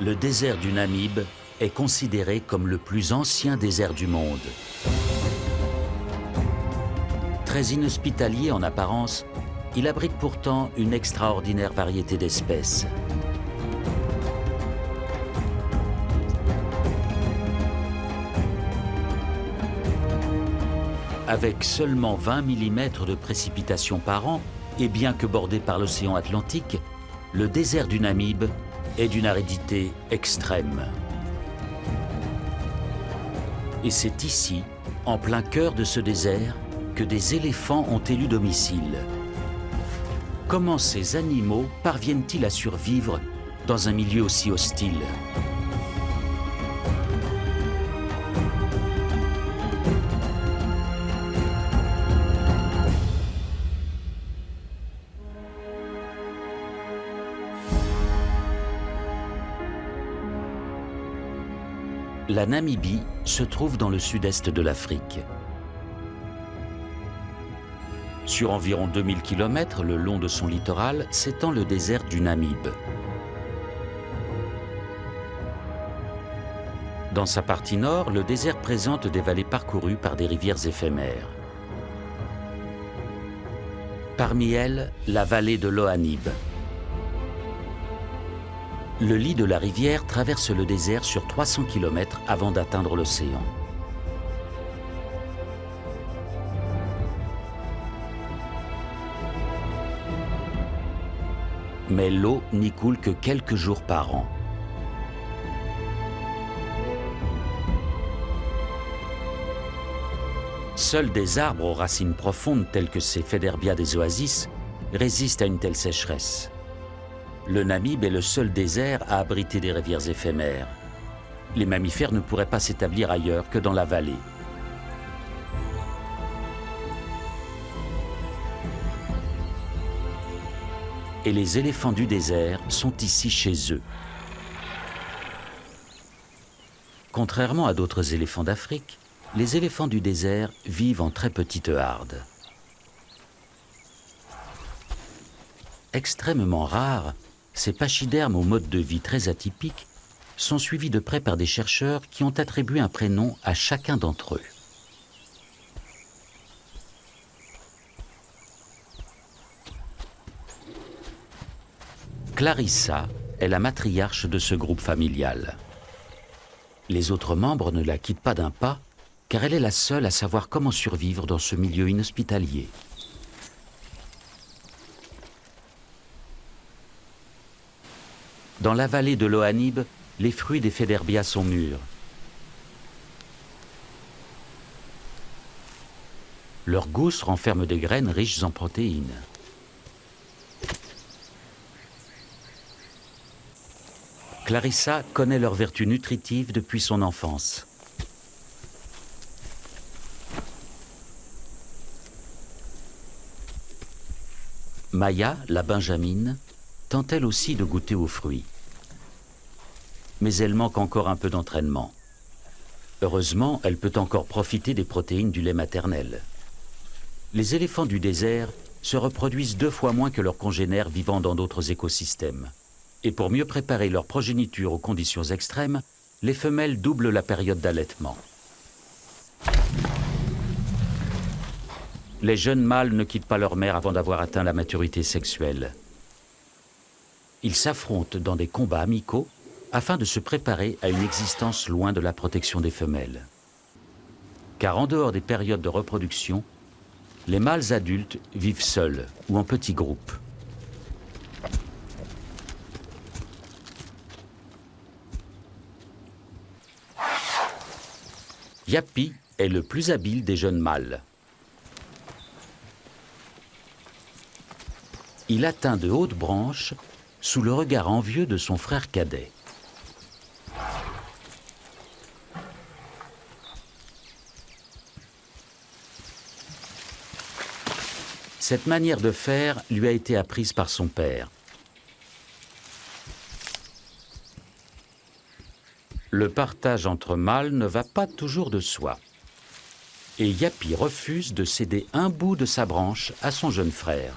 Le désert du Namib est considéré comme le plus ancien désert du monde. Très inhospitalier en apparence, il abrite pourtant une extraordinaire variété d'espèces. Avec seulement 20 mm de précipitations par an, et bien que bordé par l'océan Atlantique, le désert du Namib est d'une aridité extrême. Et c'est ici, en plein cœur de ce désert, que des éléphants ont élu domicile. Comment ces animaux parviennent-ils à survivre dans un milieu aussi hostile ? La Namibie se trouve dans le sud-est de l'Afrique. Sur environ 2000 km le long de son littoral s'étend le désert du Namib. Dans sa partie nord, le désert présente des vallées parcourues par des rivières éphémères. Parmi elles, la vallée de l'Ohanib. Le lit de la rivière traverse le désert sur 300 km avant d'atteindre l'océan. Mais l'eau n'y coule que quelques jours par an. Seuls des arbres aux racines profondes tels que ces Féderbia des oasis résistent à une telle sécheresse. Le Namib est le seul désert à abriter des rivières éphémères. Les mammifères ne pourraient pas s'établir ailleurs que dans la vallée. Et les éléphants du désert sont ici chez eux. Contrairement à d'autres éléphants d'Afrique, les éléphants du désert vivent en très petites hardes. Extrêmement rares, ces pachydermes au mode de vie très atypique sont suivis de près par des chercheurs qui ont attribué un prénom à chacun d'entre eux. Clarissa est la matriarche de ce groupe familial. Les autres membres ne la quittent pas d'un pas, car elle est la seule à savoir comment survivre dans ce milieu inhospitalier. Dans la vallée de l'Ohanib, les fruits des Féderbia sont mûrs. Leurs gousses renferment des graines riches en protéines. Clarissa connaît leurs vertus nutritives depuis son enfance. Maya, la benjamine, tente elle aussi de goûter aux fruits. Mais elle manque encore un peu d'entraînement. Heureusement, elle peut encore profiter des protéines du lait maternel. Les éléphants du désert se reproduisent 2 fois moins que leurs congénères vivant dans d'autres écosystèmes. Et pour mieux préparer leur progéniture aux conditions extrêmes, les femelles doublent la période d'allaitement. Les jeunes mâles ne quittent pas leur mère avant d'avoir atteint la maturité sexuelle. Ils s'affrontent dans des combats amicaux afin de se préparer à une existence loin de la protection des femelles. Car en dehors des périodes de reproduction, les mâles adultes vivent seuls ou en petits groupes. Yapi est le plus habile des jeunes mâles. Il atteint de hautes branches sous le regard envieux de son frère cadet. Cette manière de faire lui a été apprise par son père. Le partage entre mâles ne va pas toujours de soi. Et Yapi refuse de céder un bout de sa branche à son jeune frère.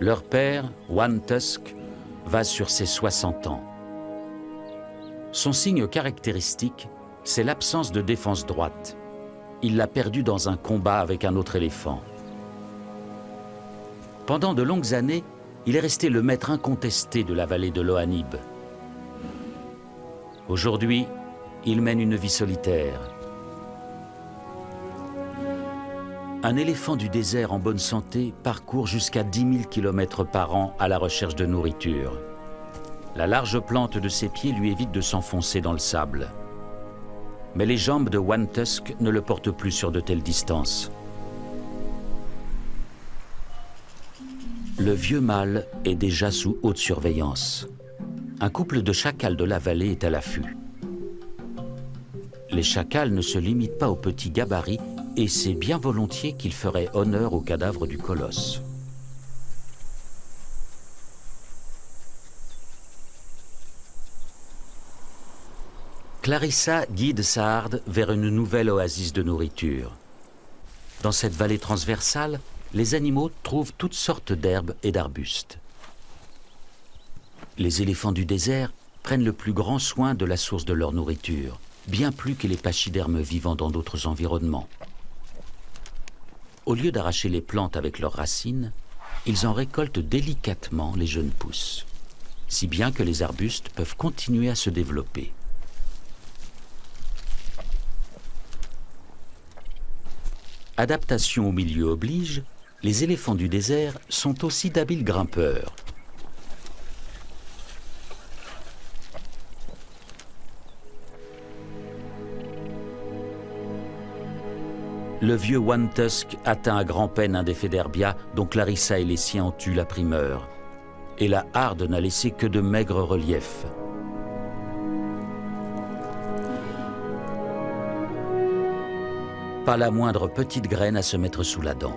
Leur père, One Tusk, va sur ses 60 ans. Son signe caractéristique, c'est l'absence de défense droite. Il l'a perdu dans un combat avec un autre éléphant. Pendant de longues années, il est resté le maître incontesté de la vallée de l'Ohanib. Aujourd'hui, il mène une vie solitaire. Un éléphant du désert en bonne santé parcourt jusqu'à 10 000 km par an à la recherche de nourriture. La large plante de ses pieds lui évite de s'enfoncer dans le sable. Mais les jambes de One Tusk ne le portent plus sur de telles distances. Le vieux mâle est déjà sous haute surveillance. Un couple de chacals de la vallée est à l'affût. Les chacals ne se limitent pas aux petits gabarits et c'est bien volontiers qu'ils feraient honneur au cadavre du colosse. Clarissa guide Saad vers une nouvelle oasis de nourriture. Dans cette vallée transversale, les animaux trouvent toutes sortes d'herbes et d'arbustes. Les éléphants du désert prennent le plus grand soin de la source de leur nourriture, bien plus que les pachydermes vivant dans d'autres environnements. Au lieu d'arracher les plantes avec leurs racines, ils en récoltent délicatement les jeunes pousses, si bien que les arbustes peuvent continuer à se développer. Adaptation au milieu oblige, les éléphants du désert sont aussi d'habiles grimpeurs. Le vieux One Tusk atteint à grand-peine un des Féderbia dont Clarissa et les siens ont eu la primeur. Et la harde n'a laissé que de maigres reliefs. Pas la moindre petite graine à se mettre sous la dent.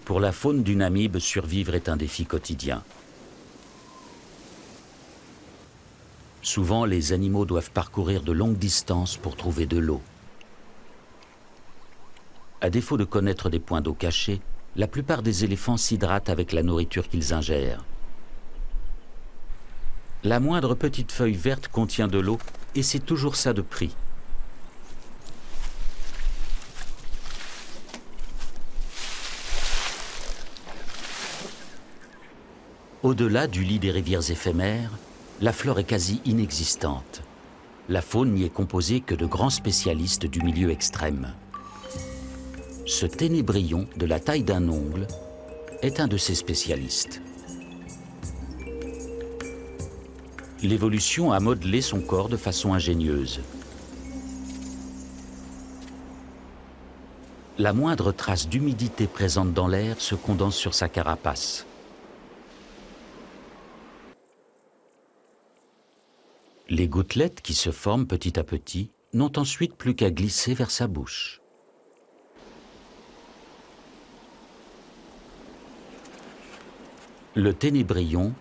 Pour la faune du Namib, survivre est un défi quotidien. Souvent, les animaux doivent parcourir de longues distances pour trouver de l'eau. À défaut de connaître des points d'eau cachés, la plupart des éléphants s'hydratent avec la nourriture qu'ils ingèrent. La moindre petite feuille verte contient de l'eau et c'est toujours ça de prix. Au-delà du lit des rivières éphémères, la flore est quasi inexistante. La faune n'y est composée que de grands spécialistes du milieu extrême. Ce ténébrion de la taille d'un ongle est un de ces spécialistes. L'évolution a modelé son corps de façon ingénieuse. La moindre trace d'humidité présente dans l'air se condense sur sa carapace. Les gouttelettes qui se forment petit à petit n'ont ensuite plus qu'à glisser vers sa bouche. Le ténébrion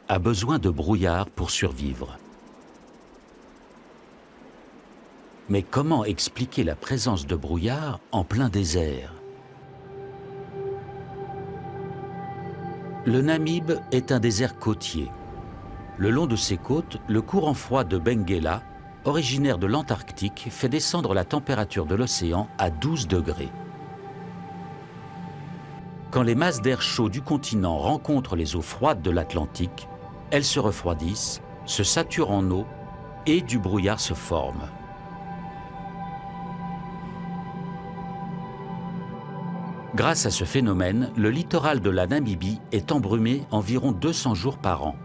a besoin de brouillard pour survivre. Mais comment expliquer la présence de brouillard en plein désert? Le Namib est un désert côtier. Le long de ses côtes, le courant froid de Benguela, originaire de l'Antarctique, fait descendre la température de l'océan à 12 degrés. Quand les masses d'air chaud du continent rencontrent les eaux froides de l'Atlantique, elles se refroidissent, se saturent en eau et du brouillard se forme. Grâce à ce phénomène, le littoral de la Namibie est embrumé environ 200 jours par an.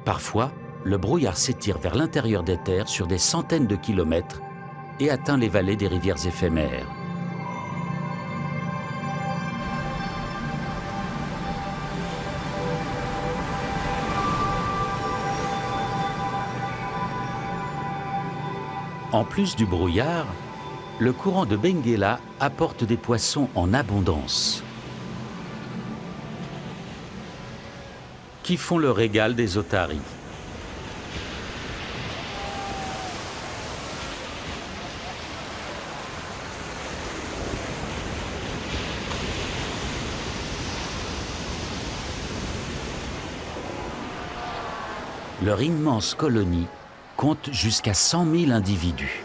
Parfois, le brouillard s'étire vers l'intérieur des terres sur des centaines de kilomètres et atteint les vallées des rivières éphémères. En plus du brouillard, le courant de Benguela apporte des poissons en abondance, qui font le régal des otaries. leur immense colonie compte jusqu'à 100 000 individus.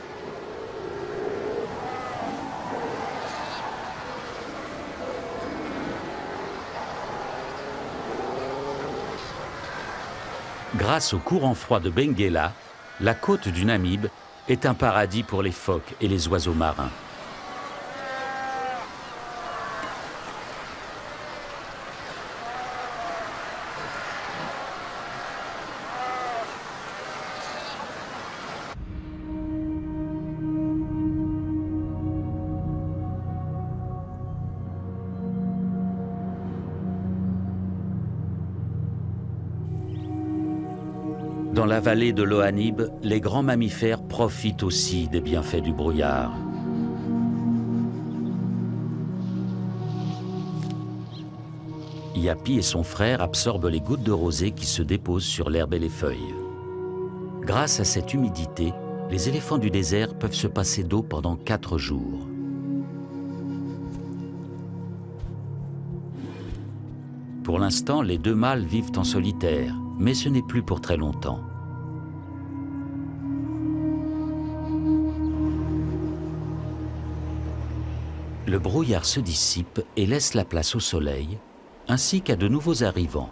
Grâce au courant froid de Benguela, la côte du Namibe est un paradis pour les phoques et les oiseaux marins. Dans la vallée de l'Ohanib, les grands mammifères profitent aussi des bienfaits du brouillard. Yapi et son frère absorbent les gouttes de rosée qui se déposent sur l'herbe et les feuilles. Grâce à cette humidité, les éléphants du désert peuvent se passer d'eau pendant 4 jours. Pour l'instant, les 2 mâles vivent en solitaire, mais ce n'est plus pour très longtemps. Le brouillard se dissipe et laisse la place au soleil, ainsi qu'à de nouveaux arrivants.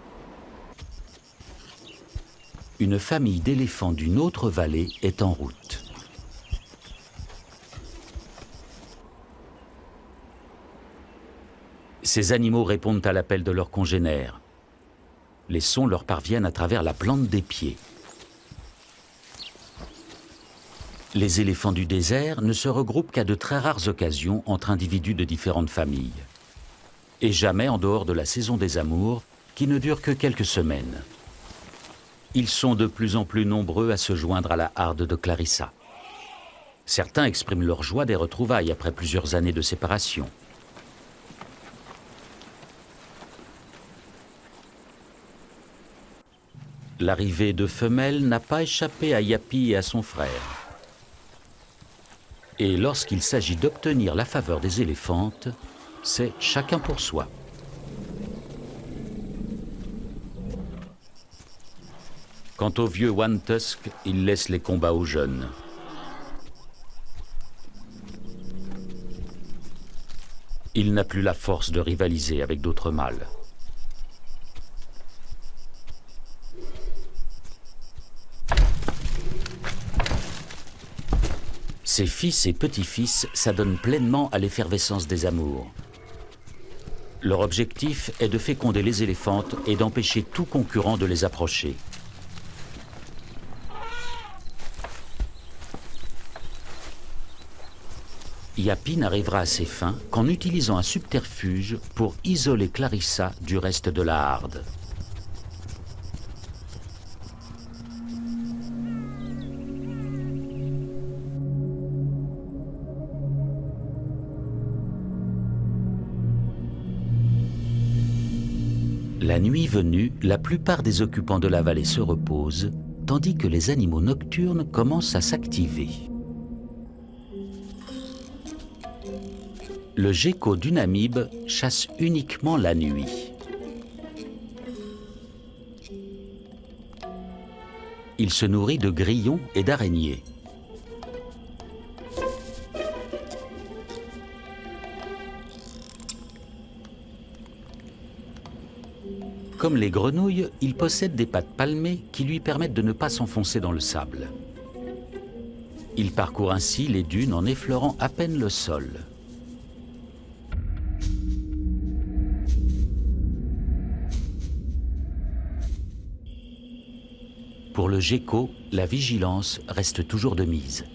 Une famille d'éléphants d'une autre vallée est en route. Ces animaux répondent à l'appel de leurs congénères. Les sons leur parviennent à travers la plante des pieds. Les éléphants du désert ne se regroupent qu'à de très rares occasions entre individus de différentes familles. Et jamais en dehors de la saison des amours, qui ne dure que quelques semaines. Ils sont de plus en plus nombreux à se joindre à la harde de Clarissa. Certains expriment leur joie des retrouvailles après plusieurs années de séparation. L'arrivée de femelles n'a pas échappé à Yapi et à son frère. Et lorsqu'il s'agit d'obtenir la faveur des éléphantes, c'est chacun pour soi. Quant au vieux One Tusk, il laisse les combats aux jeunes. Il n'a plus la force de rivaliser avec d'autres mâles. Ses fils et petits-fils s'adonnent pleinement à l'effervescence des amours. Leur objectif est de féconder les éléphantes et d'empêcher tout concurrent de les approcher. Yapi n'arrivera à ses fins qu'en utilisant un subterfuge pour isoler Clarissa du reste de la harde. La nuit venue, la plupart des occupants de la vallée se reposent, tandis que les animaux nocturnes commencent à s'activer. Le gecko du Namibe chasse uniquement la nuit. Il se nourrit de grillons et d'araignées. Comme les grenouilles, il possède des pattes palmées qui lui permettent de ne pas s'enfoncer dans le sable. Il parcourt ainsi les dunes en effleurant à peine le sol. Pour le gecko, la vigilance reste toujours de mise.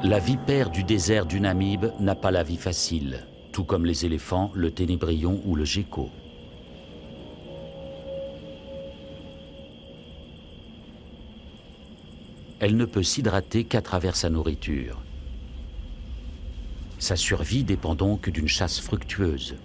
La vipère du désert du Namibe n'a pas la vie facile, tout comme les éléphants, le ténébrion ou le gecko. Elle ne peut s'hydrater qu'à travers sa nourriture. Sa survie dépend donc d'une chasse fructueuse.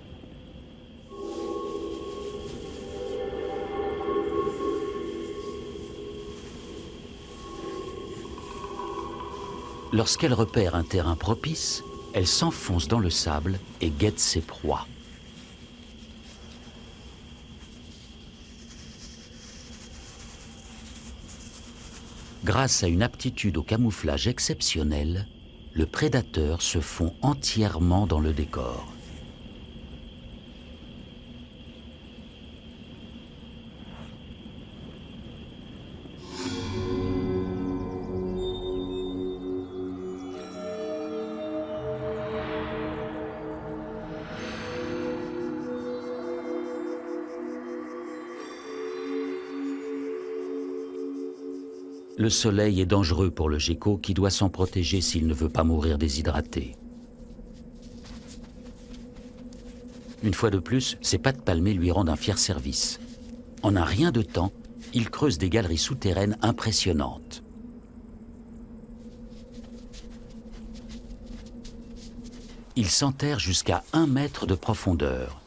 Lorsqu'elle repère un terrain propice, elle s'enfonce dans le sable et guette ses proies. Grâce à une aptitude au camouflage exceptionnelle, le prédateur se fond entièrement dans le décor. Le soleil est dangereux pour le gecko qui doit s'en protéger s'il ne veut pas mourir déshydraté. Une fois de plus, ses pattes palmées lui rendent un fier service. En un rien de temps, il creuse des galeries souterraines impressionnantes. Il s'enterre jusqu'à 1 mètre de profondeur.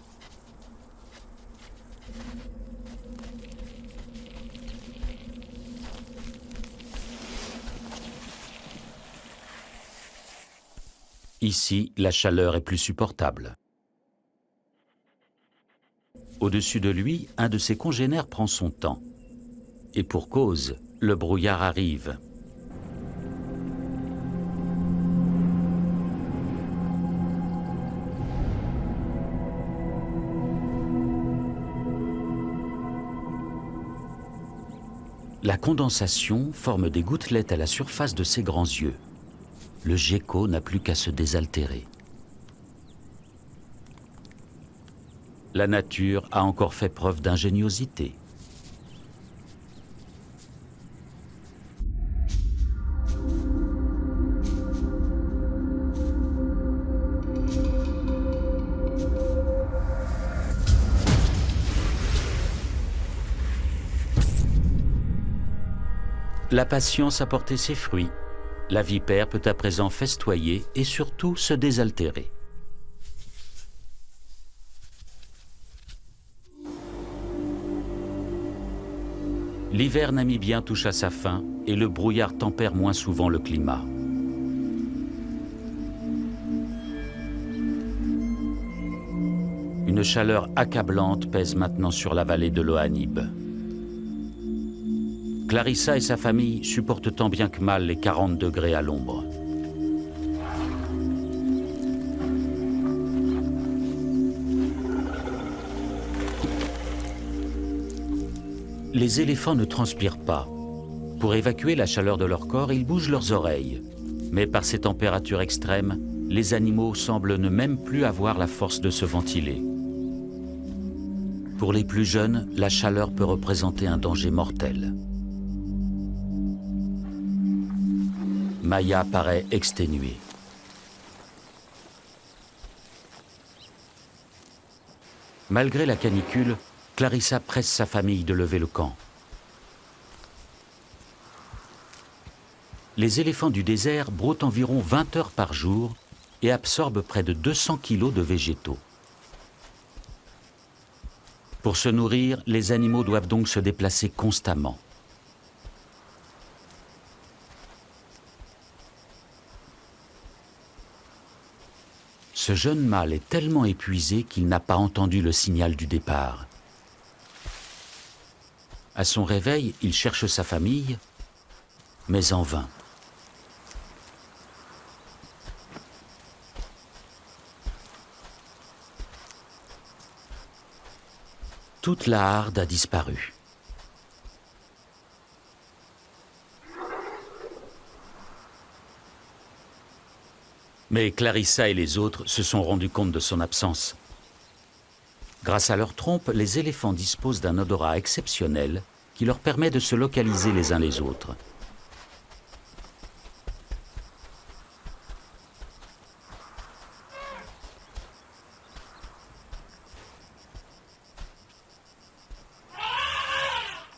Ici, la chaleur est plus supportable. Au-dessus de lui, un de ses congénères prend son temps. Et pour cause, le brouillard arrive. La condensation forme des gouttelettes à la surface de ses grands yeux. Le gecko n'a plus qu'à se désaltérer. La nature a encore fait preuve d'ingéniosité. La patience a porté ses fruits. La vipère peut à présent festoyer et surtout se désaltérer. L'hiver namibien touche à sa fin et le brouillard tempère moins souvent le climat. Une chaleur accablante pèse maintenant sur la vallée de l'Ohanib. Clarissa et sa famille supportent tant bien que mal les 40 degrés à l'ombre. Les éléphants ne transpirent pas. Pour évacuer la chaleur de leur corps, ils bougent leurs oreilles. Mais par ces températures extrêmes, les animaux semblent ne même plus avoir la force de se ventiler. Pour les plus jeunes, la chaleur peut représenter un danger mortel. Maya paraît exténuée. Malgré la canicule, Clarissa presse sa famille de lever le camp. Les éléphants du désert broutent environ 20 heures par jour et absorbent près de 200 kilos de végétaux. Pour se nourrir, les animaux doivent donc se déplacer constamment. Ce jeune mâle est tellement épuisé qu'il n'a pas entendu le signal du départ. À son réveil, il cherche sa famille, mais en vain. Toute la harde a disparu. Mais Clarissa et les autres se sont rendus compte de son absence. Grâce à leur trompe, les éléphants disposent d'un odorat exceptionnel qui leur permet de se localiser les uns les autres.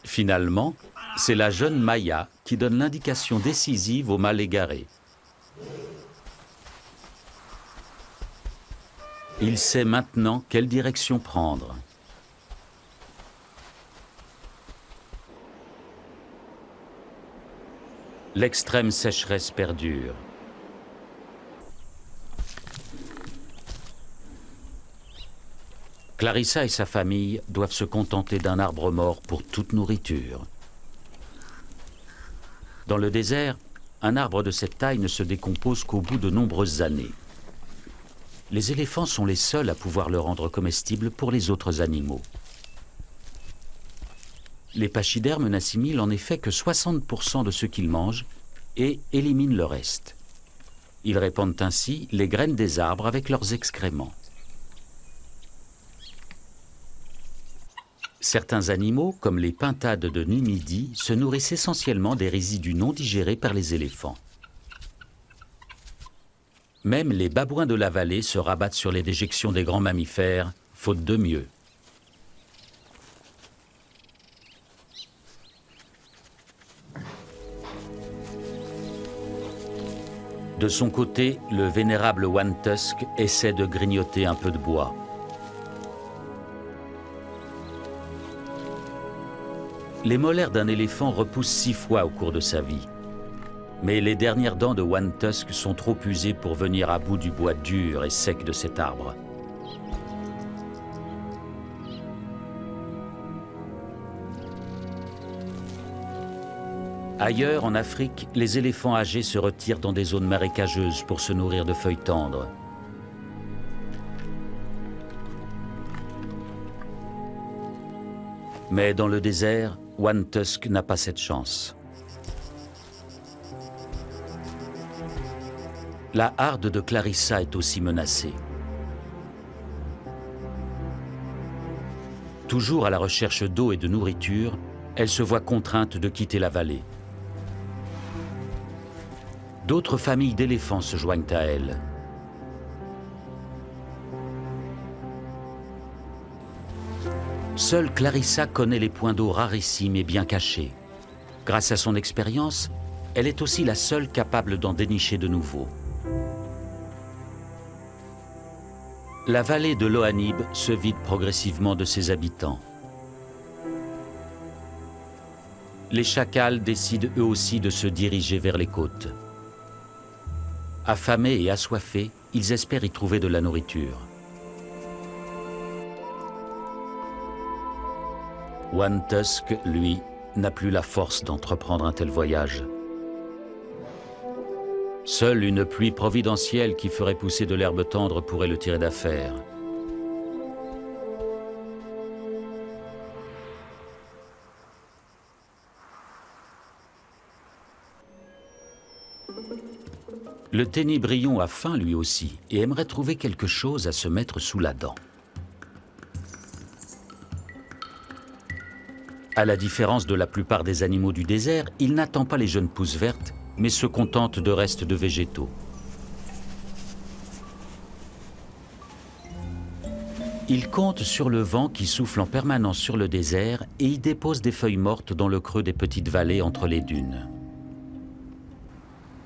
Finalement, c'est la jeune Maya qui donne l'indication décisive au mâle égaré. Il sait maintenant quelle direction prendre. L'extrême sécheresse perdure. Clarissa et sa famille doivent se contenter d'un arbre mort pour toute nourriture. Dans le désert, un arbre de cette taille ne se décompose qu'au bout de nombreuses années. Les éléphants sont les seuls à pouvoir le rendre comestible pour les autres animaux. Les pachydermes n'assimilent en effet que 60% de ce qu'ils mangent et éliminent le reste. Ils répandent ainsi les graines des arbres avec leurs excréments. Certains animaux, comme les pintades de Numidie, se nourrissent essentiellement des résidus non digérés par les éléphants. Même les babouins de la vallée se rabattent sur les déjections des grands mammifères, faute de mieux. De son côté, le vénérable One Tusk essaie de grignoter un peu de bois. Les molaires d'un éléphant repoussent 6 fois au cours de sa vie. Mais les dernières dents de One Tusk sont trop usées pour venir à bout du bois dur et sec de cet arbre. Ailleurs, en Afrique, les éléphants âgés se retirent dans des zones marécageuses pour se nourrir de feuilles tendres. Mais dans le désert, One Tusk n'a pas cette chance. La harde de Clarissa est aussi menacée. Toujours à la recherche d'eau et de nourriture, elle se voit contrainte de quitter la vallée. D'autres familles d'éléphants se joignent à elle. Seule Clarissa connaît les points d'eau rarissimes et bien cachés. Grâce à son expérience, elle est aussi la seule capable d'en dénicher de nouveaux. La vallée de l'Ohanib se vide progressivement de ses habitants. Les chacals décident eux aussi de se diriger vers les côtes. Affamés et assoiffés, ils espèrent y trouver de la nourriture. One Tusk, lui, n'a plus la force d'entreprendre un tel voyage. Seule une pluie providentielle qui ferait pousser de l'herbe tendre pourrait le tirer d'affaire. Le ténébrion a faim lui aussi et aimerait trouver quelque chose à se mettre sous la dent. À la différence de la plupart des animaux du désert, il n'attend pas les jeunes pousses vertes, mais se contente de restes de végétaux. Il compte sur le vent qui souffle en permanence sur le désert et y dépose des feuilles mortes dans le creux des petites vallées entre les dunes.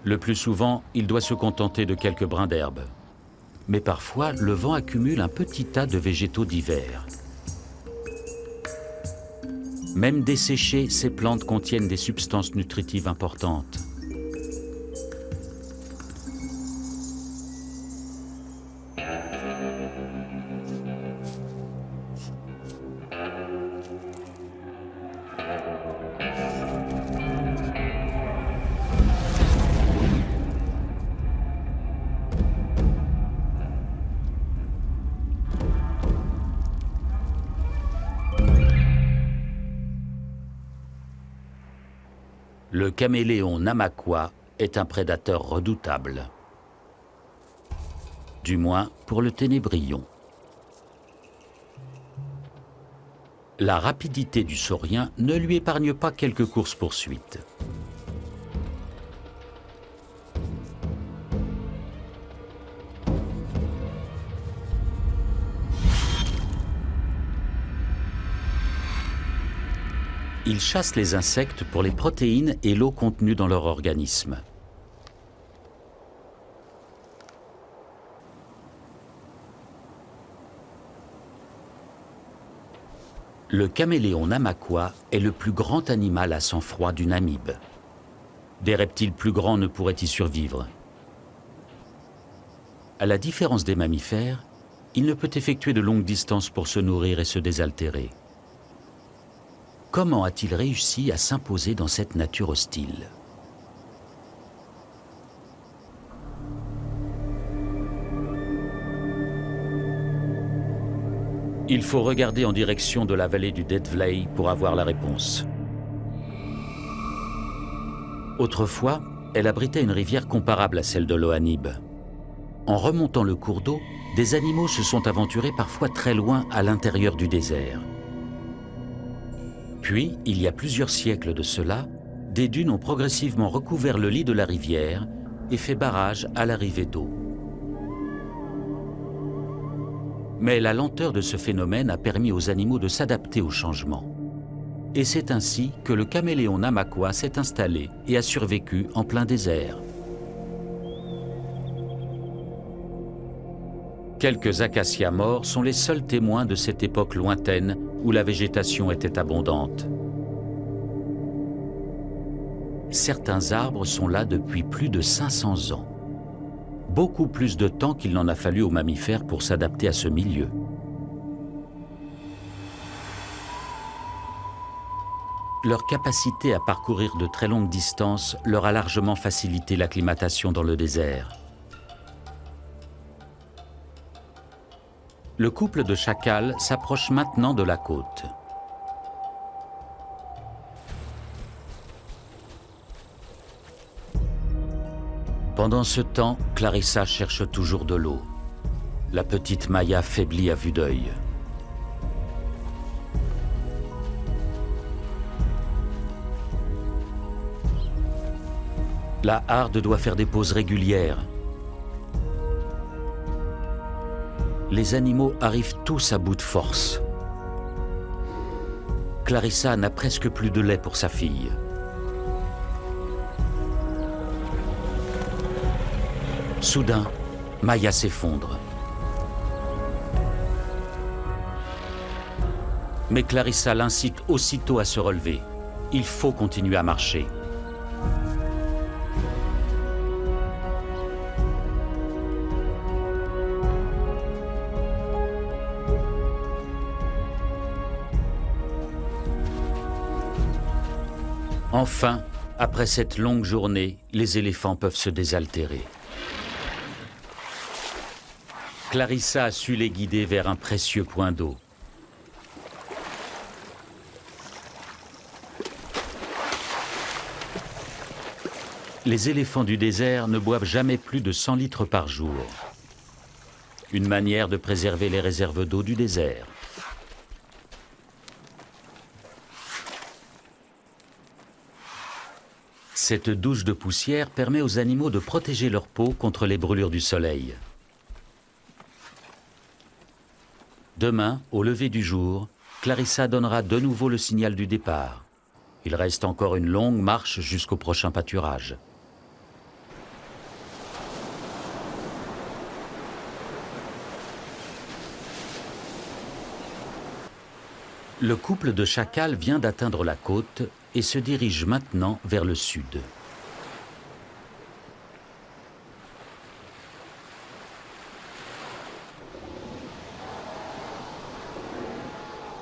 Le plus souvent, il doit se contenter de quelques brins d'herbe. Mais parfois, le vent accumule un petit tas de végétaux divers. Même desséchées, ces plantes contiennent des substances nutritives importantes. Le caméléon Namaqua est un prédateur redoutable. Du moins pour le ténébrion. La rapidité du saurien ne lui épargne pas quelques courses-poursuites. Ils chassent les insectes pour les protéines et l'eau contenue dans leur organisme. Le caméléon Namaqua est le plus grand animal à sang froid du Namib. Des reptiles plus grands ne pourraient y survivre. À la différence des mammifères, il ne peut effectuer de longues distances pour se nourrir et se désaltérer. Comment a-t-il réussi à s'imposer dans cette nature hostile ? Il faut regarder en direction de la vallée du Dead Vley pour avoir la réponse. Autrefois, elle abritait une rivière comparable à celle de l'Ohanib. En remontant le cours d'eau, des animaux se sont aventurés parfois très loin à l'intérieur du désert. Puis, il y a plusieurs siècles de cela, des dunes ont progressivement recouvert le lit de la rivière et fait barrage à l'arrivée d'eau. Mais la lenteur de ce phénomène a permis aux animaux de s'adapter au changement. Et c'est ainsi que le caméléon Namaqua s'est installé et a survécu en plein désert. Quelques acacias morts sont les seuls témoins de cette époque lointaine où la végétation était abondante. Certains arbres sont là depuis plus de 500 ans. Beaucoup plus de temps qu'il n'en a fallu aux mammifères pour s'adapter à ce milieu. Leur capacité à parcourir de très longues distances leur a largement facilité l'acclimatation dans le désert. Le couple de chacals s'approche maintenant de la côte. Pendant ce temps, Clarissa cherche toujours de l'eau. La petite Maya faiblit à vue d'œil. La harde doit faire des pauses régulières. Les animaux arrivent tous à bout de force. Clarissa n'a presque plus de lait pour sa fille. Soudain, Maya s'effondre. Mais Clarissa l'incite aussitôt à se relever. Il faut continuer à marcher. Enfin, après cette longue journée, les éléphants peuvent se désaltérer. Clarissa a su les guider vers un précieux point d'eau. Les éléphants du désert ne boivent jamais plus de 100 litres par jour. Une manière de préserver les réserves d'eau du désert. Cette douche de poussière permet aux animaux de protéger leur peau contre les brûlures du soleil. Demain, au lever du jour, Clarissa donnera de nouveau le signal du départ. Il reste encore une longue marche jusqu'au prochain pâturage. Le couple de chacals vient d'atteindre la côte et se dirige maintenant vers le sud.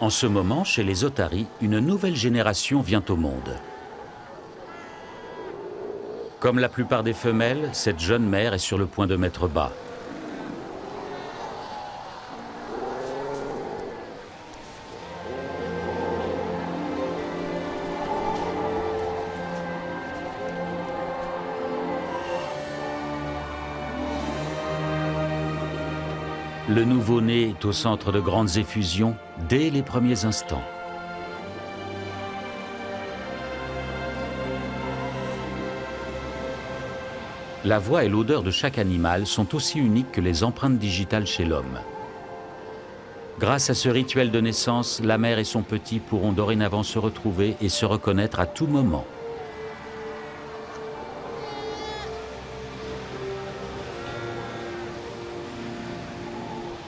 En ce moment, chez les otaries, une nouvelle génération vient au monde. Comme la plupart des femelles, cette jeune mère est sur le point de mettre bas. Le nouveau-né est au centre de grandes effusions dès les premiers instants. La voix et l'odeur de chaque animal sont aussi uniques que les empreintes digitales chez l'homme. Grâce à ce rituel de naissance, la mère et son petit pourront dorénavant se retrouver et se reconnaître à tout moment.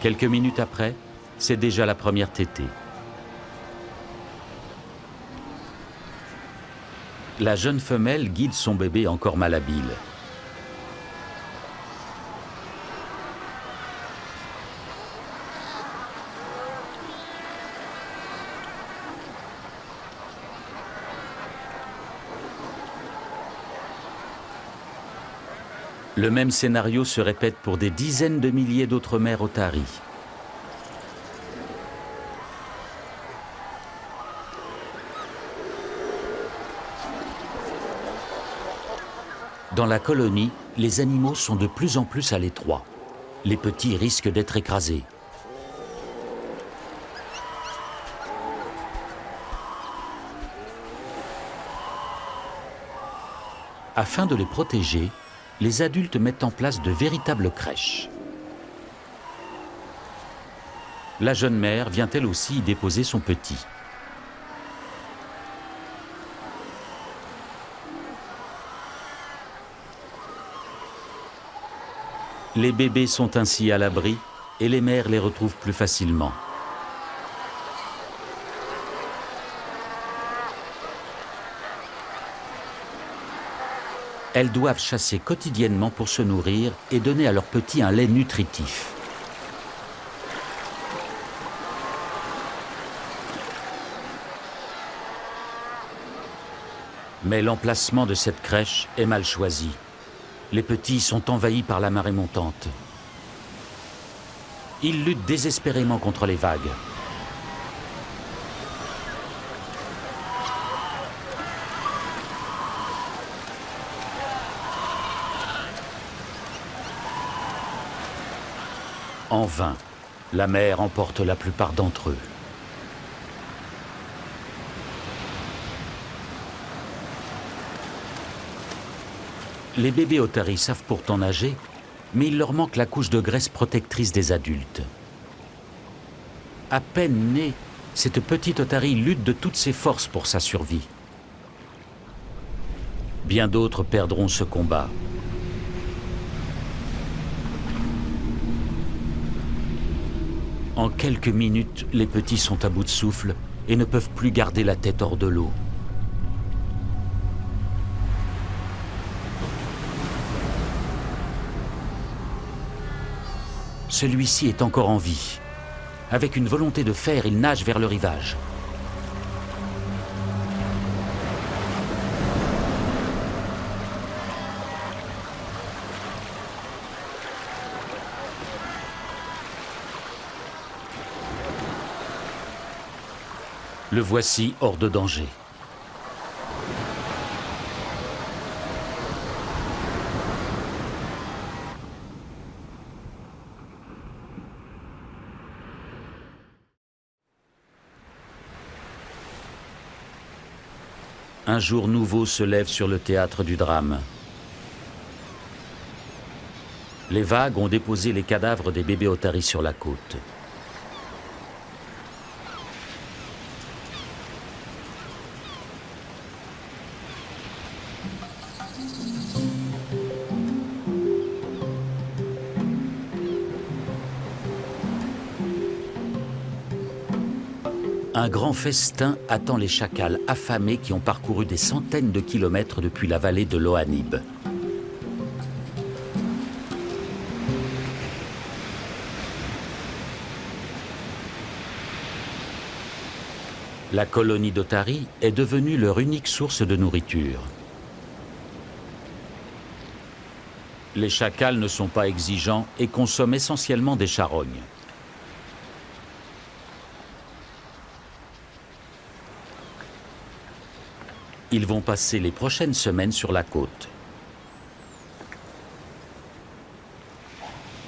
Quelques minutes après, c'est déjà la première tétée. La jeune femelle guide son bébé encore malhabile. Le même scénario se répète pour des dizaines de milliers d'autres mères otaries. Dans la colonie, les animaux sont de plus en plus à l'étroit. Les petits risquent d'être écrasés. Afin de les protéger, les adultes mettent en place de véritables crèches. La jeune mère vient elle aussi y déposer son petit. Les bébés sont ainsi à l'abri et les mères les retrouvent plus facilement. Elles doivent chasser quotidiennement pour se nourrir et donner à leurs petits un lait nutritif. Mais l'emplacement de cette crèche est mal choisi. Les petits sont envahis par la marée montante. Ils luttent désespérément contre les vagues. En vain, la mer emporte la plupart d'entre eux. Les bébés otaries savent pourtant nager, mais il leur manque la couche de graisse protectrice des adultes. À peine née, cette petite otarie lutte de toutes ses forces pour sa survie. Bien d'autres perdront ce combat. En quelques minutes, les petits sont à bout de souffle et ne peuvent plus garder la tête hors de l'eau. Celui-ci est encore en vie. Avec une volonté de fer, il nage vers le rivage. Le voici hors de danger. Un jour nouveau se lève sur le théâtre du drame. Les vagues ont déposé les cadavres des bébés otaries sur la côte. Un grand festin attend les chacals affamés qui ont parcouru des centaines de kilomètres depuis la vallée de l'Ohanib. La colonie d'otaries est devenue leur unique source de nourriture. Les chacals ne sont pas exigeants et consomment essentiellement des charognes. Ils vont passer les prochaines semaines sur la côte.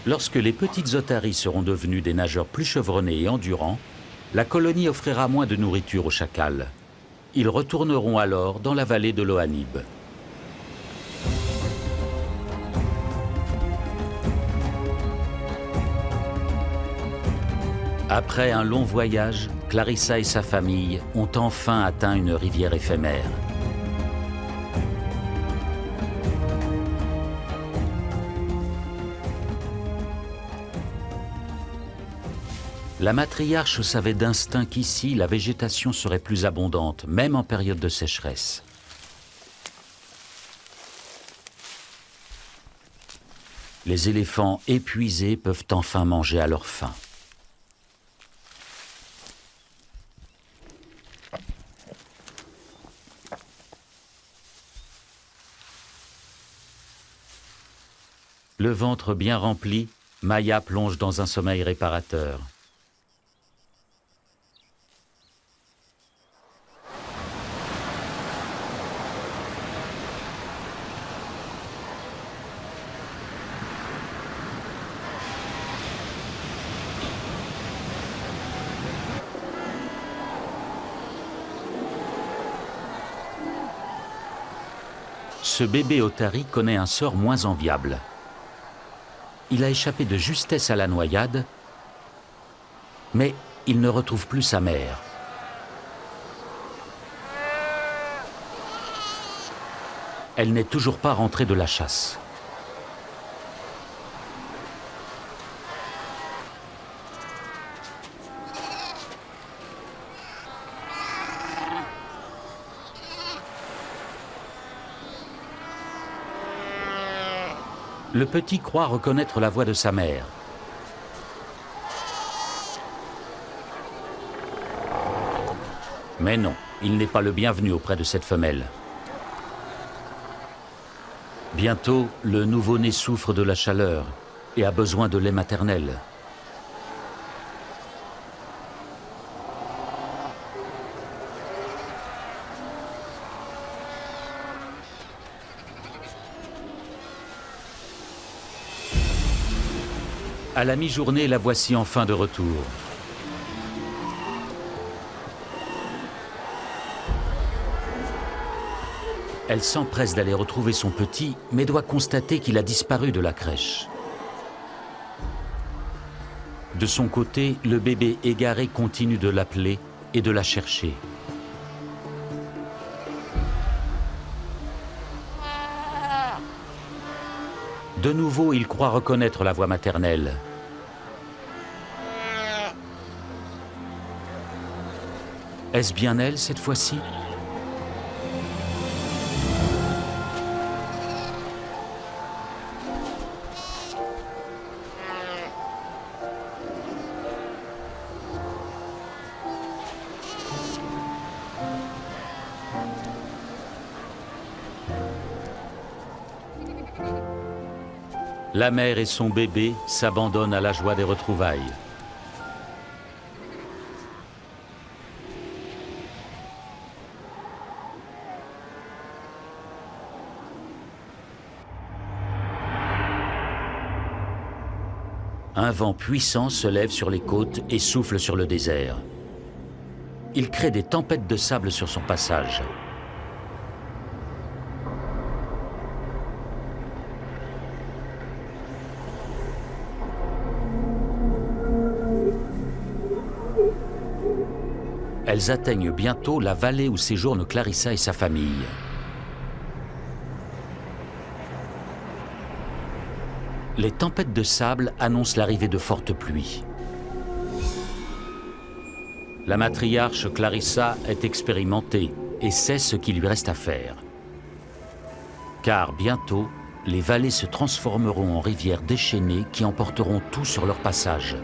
Lorsque les petites otaries seront devenues des nageurs plus chevronnés et endurants, la colonie offrira moins de nourriture aux chacals. Ils retourneront alors dans la vallée de l'Ohanib. Après un long voyage, Clarissa et sa famille ont enfin atteint une rivière éphémère. La matriarche savait d'instinct qu'ici, la végétation serait plus abondante, même en période de sécheresse. Les éléphants épuisés peuvent enfin manger à leur faim. Le ventre bien rempli, Maya plonge dans un sommeil réparateur. Ce bébé otari connaît un sort moins enviable. Il a échappé de justesse à la noyade, mais il ne retrouve plus sa mère. Elle n'est toujours pas rentrée de la chasse. Le petit croit reconnaître la voix de sa mère. Mais non, il n'est pas le bienvenu auprès de cette femelle. Bientôt, le nouveau-né souffre de la chaleur et a besoin de lait maternel. À la mi-journée, la voici enfin de retour. Elle s'empresse d'aller retrouver son petit, mais doit constater qu'il a disparu de la crèche. De son côté, le bébé égaré continue de l'appeler et de la chercher. De nouveau, il croit reconnaître la voix maternelle. Est-ce bien elle cette fois-ci ? La mère et son bébé s'abandonnent à la joie des retrouvailles. Un vent puissant se lève sur les côtes et souffle sur le désert. Il crée des tempêtes de sable sur son passage. Elles atteignent bientôt la vallée où séjournent Clarissa et sa famille. Les tempêtes de sable annoncent l'arrivée de fortes pluies. La matriarche Clarissa est expérimentée et sait ce qu'il lui reste à faire. Car bientôt, les vallées se transformeront en rivières déchaînées qui emporteront tout sur leur passage.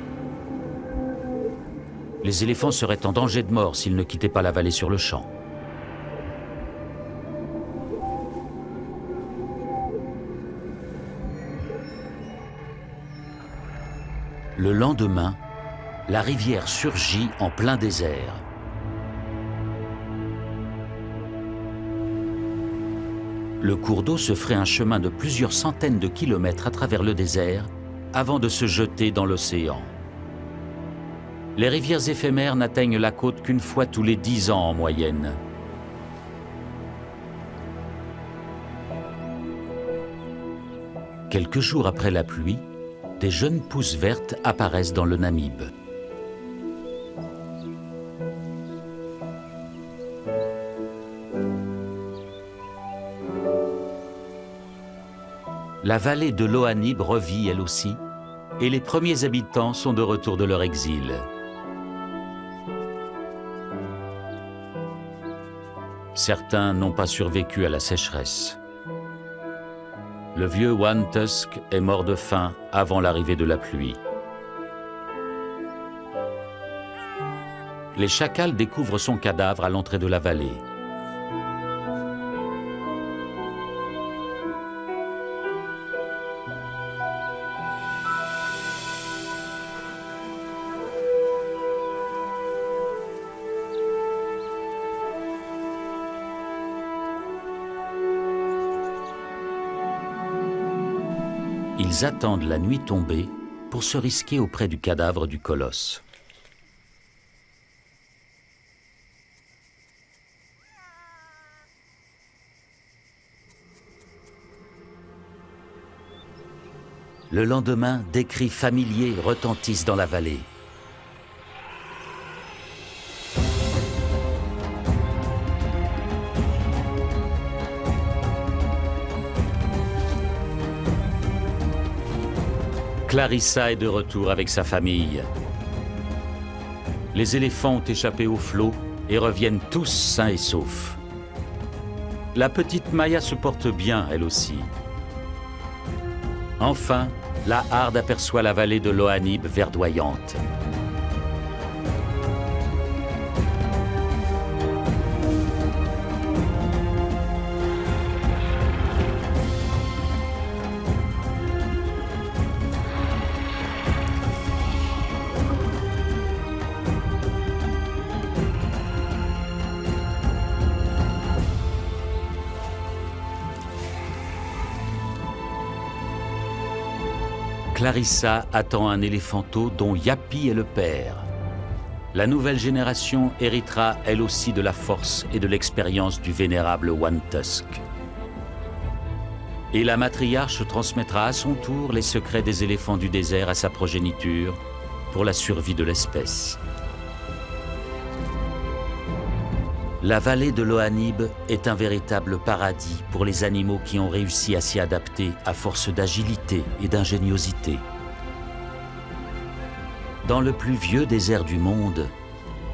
Les éléphants seraient en danger de mort s'ils ne quittaient pas la vallée sur le champ. Le lendemain, la rivière surgit en plein désert. Le cours d'eau se ferait un chemin de plusieurs centaines de kilomètres à travers le désert avant de se jeter dans l'océan. Les rivières éphémères n'atteignent la côte qu'une fois tous les 10 ans en moyenne. Quelques jours après la pluie, des jeunes pousses vertes apparaissent dans le Namib. La vallée de l'Ohanib revit elle aussi, et les premiers habitants sont de retour de leur exil. Certains n'ont pas survécu à la sécheresse. Le vieux One Tusk est mort de faim avant l'arrivée de la pluie. Les chacals découvrent son cadavre à l'entrée de la vallée. Ils attendent la nuit tombée pour se risquer auprès du cadavre du colosse. Le lendemain, des cris familiers retentissent dans la vallée. Clarissa est de retour avec sa famille. Les éléphants ont échappé au flot et reviennent tous sains et saufs. La petite Maya se porte bien, elle aussi. Enfin, la harde aperçoit la vallée de l'Ohanib verdoyante. Clarissa attend un éléphanteau dont Yapi est le père. La nouvelle génération héritera elle aussi de la force et de l'expérience du vénérable One Tusk. Et la matriarche transmettra à son tour les secrets des éléphants du désert à sa progéniture pour la survie de l'espèce. La vallée de l'Ohanib est un véritable paradis pour les animaux qui ont réussi à s'y adapter à force d'agilité et d'ingéniosité. Dans le plus vieux désert du monde,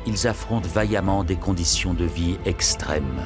ils affrontent vaillamment des conditions de vie extrêmes.